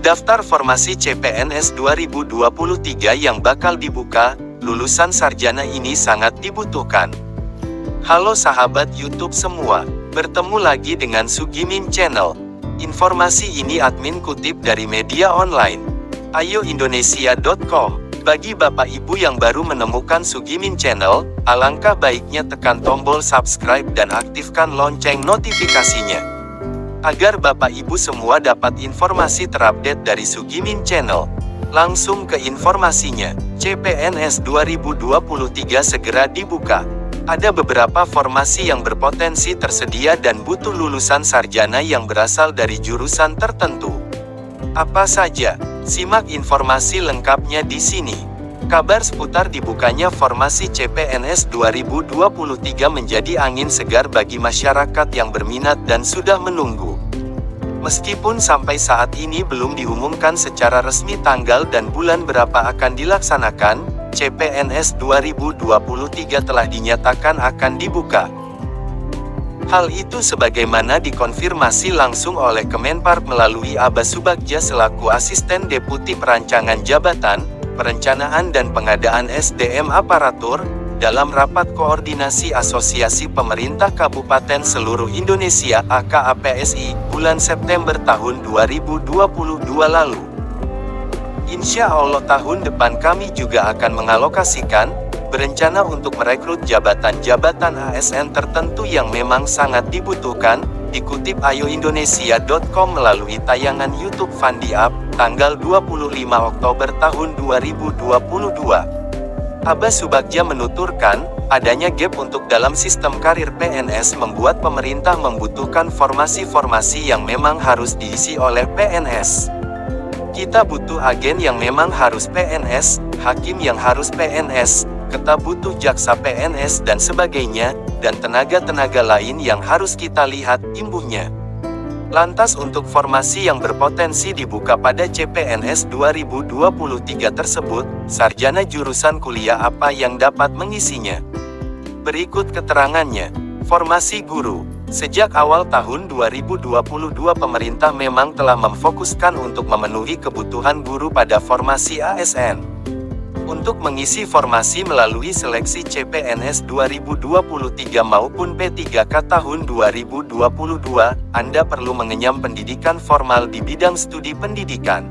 Daftar formasi CPNS 2023 yang bakal dibuka, lulusan sarjana ini sangat dibutuhkan. Halo sahabat YouTube semua, bertemu lagi dengan Sugimin Channel. Informasi ini admin kutip dari media online ayoindonesia.com. Bagi Bapak Ibu yang baru menemukan Sugimin Channel, alangkah baiknya tekan tombol subscribe dan aktifkan lonceng notifikasinya, agar Bapak Ibu semua dapat informasi terupdate dari Sugimin Channel. Langsung ke informasinya, CPNS 2023 segera dibuka. Ada beberapa formasi yang berpotensi tersedia dan butuh lulusan sarjana yang berasal dari jurusan tertentu. Apa saja? Simak informasi lengkapnya di sini. Kabar seputar dibukanya formasi CPNS 2023 menjadi angin segar bagi masyarakat yang berminat dan sudah menunggu. Meskipun sampai saat ini belum diumumkan secara resmi tanggal dan bulan berapa akan dilaksanakan, CPNS 2023 telah dinyatakan akan dibuka. Hal itu sebagaimana dikonfirmasi langsung oleh Kemenpar melalui Aba Subagja selaku Asisten Deputi Perancangan Jabatan, Perencanaan dan Pengadaan SDM Aparatur, dalam rapat koordinasi Asosiasi Pemerintah Kabupaten Seluruh Indonesia (AKAPSI) bulan September tahun 2022 lalu. Insya Allah tahun depan kami juga akan mengalokasikan, berencana untuk merekrut jabatan-jabatan ASN tertentu yang memang sangat dibutuhkan, dikutip ayoindonesia.com melalui tayangan YouTube Fandi Up, tanggal 25 Oktober tahun 2022. Aba Subagja menuturkan, adanya gap untuk dalam sistem karir PNS membuat pemerintah membutuhkan formasi-formasi yang memang harus diisi oleh PNS. Kita butuh agen yang memang harus PNS, hakim yang harus PNS, kita butuh jaksa PNS dan sebagainya, dan tenaga-tenaga lain yang harus kita lihat, imbuhnya. Lantas untuk formasi yang berpotensi dibuka pada CPNS 2023 tersebut, sarjana jurusan kuliah apa yang dapat mengisinya? Berikut keterangannya. Formasi guru. Sejak awal tahun 2022 pemerintah memang telah memfokuskan untuk memenuhi kebutuhan guru pada formasi ASN. Untuk mengisi formasi melalui seleksi CPNS 2023 maupun P3K tahun 2022, Anda perlu mengenyam pendidikan formal di bidang studi pendidikan.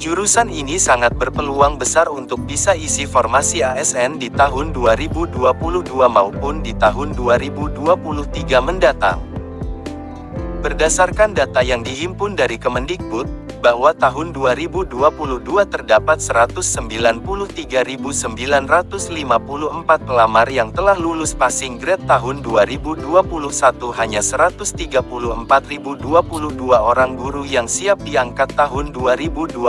Jurusan ini sangat berpeluang besar untuk bisa isi formasi ASN di tahun 2022 maupun di tahun 2023 mendatang. Berdasarkan data yang dihimpun dari Kemendikbud, bahwa tahun 2022 terdapat 193.954 pelamar yang telah lulus passing grade tahun 2021 hanya 134.022 orang guru yang siap diangkat tahun 2022.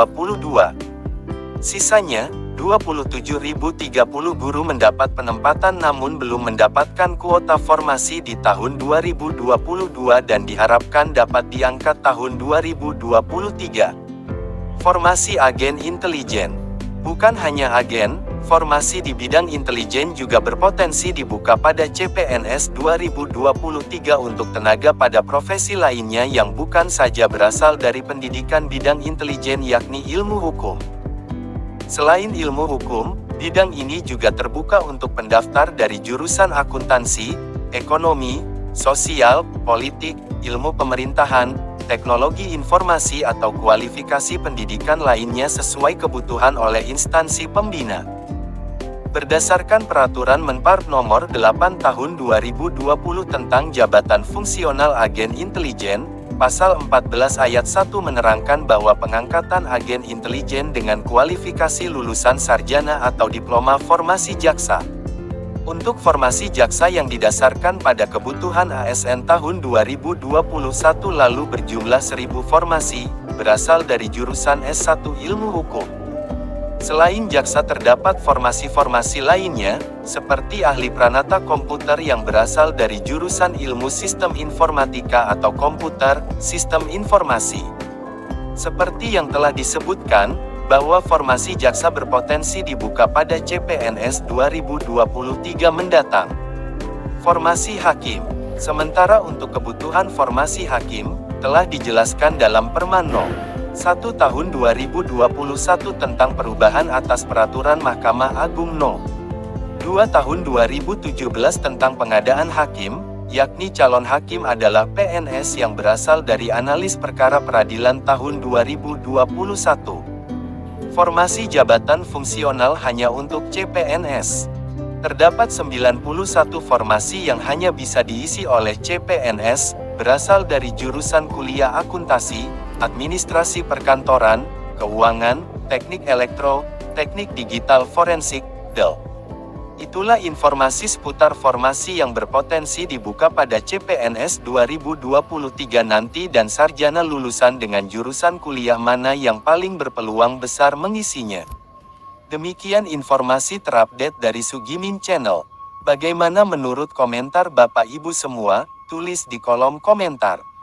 Sisanya, 27.030 guru mendapat penempatan namun belum mendapatkan kuota formasi di tahun 2022 dan diharapkan dapat diangkat tahun 2023. Formasi agen intelijen. Bukan hanya agen, formasi di bidang intelijen juga berpotensi dibuka pada CPNS 2023 untuk tenaga pada profesi lainnya yang bukan saja berasal dari pendidikan bidang intelijen yakni ilmu hukum. Selain ilmu hukum, bidang ini juga terbuka untuk pendaftar dari jurusan akuntansi, ekonomi, sosial, politik, ilmu pemerintahan, teknologi informasi atau kualifikasi pendidikan lainnya sesuai kebutuhan oleh instansi pembina. Berdasarkan Peraturan Menpar Nomor 8 Tahun 2020 tentang Jabatan Fungsional Agen Intelijen, Pasal 14 Ayat 1 menerangkan bahwa pengangkatan agen intelijen dengan kualifikasi lulusan sarjana atau diploma formasi jaksa. Untuk formasi jaksa yang didasarkan pada kebutuhan ASN tahun 2021 lalu berjumlah 1.000 formasi, berasal dari jurusan S1 Ilmu Hukum. Selain jaksa terdapat formasi-formasi lainnya, seperti ahli pranata komputer yang berasal dari jurusan ilmu sistem informatika atau komputer, sistem informasi. Seperti yang telah disebutkan, bahwa formasi jaksa berpotensi dibuka pada CPNS 2023 mendatang. Formasi hakim. Sementara untuk kebutuhan formasi hakim, telah dijelaskan dalam Perman No. 1 Tahun 2021 tentang perubahan atas Peraturan Mahkamah Agung No. 2 Tahun 2017 tentang pengadaan hakim, yakni calon hakim adalah PNS yang berasal dari analis perkara peradilan tahun 2021. Formasi jabatan fungsional hanya untuk CPNS. Terdapat 91 formasi yang hanya bisa diisi oleh CPNS, berasal dari jurusan kuliah akuntansi, administrasi perkantoran, keuangan, teknik elektro, teknik digital forensik, DEL. Itulah informasi seputar formasi yang berpotensi dibuka pada CPNS 2023 nanti dan sarjana lulusan dengan jurusan kuliah mana yang paling berpeluang besar mengisinya. Demikian informasi terupdate dari Sugimin Channel. Bagaimana menurut komentar Bapak Ibu semua? Tulis di kolom komentar.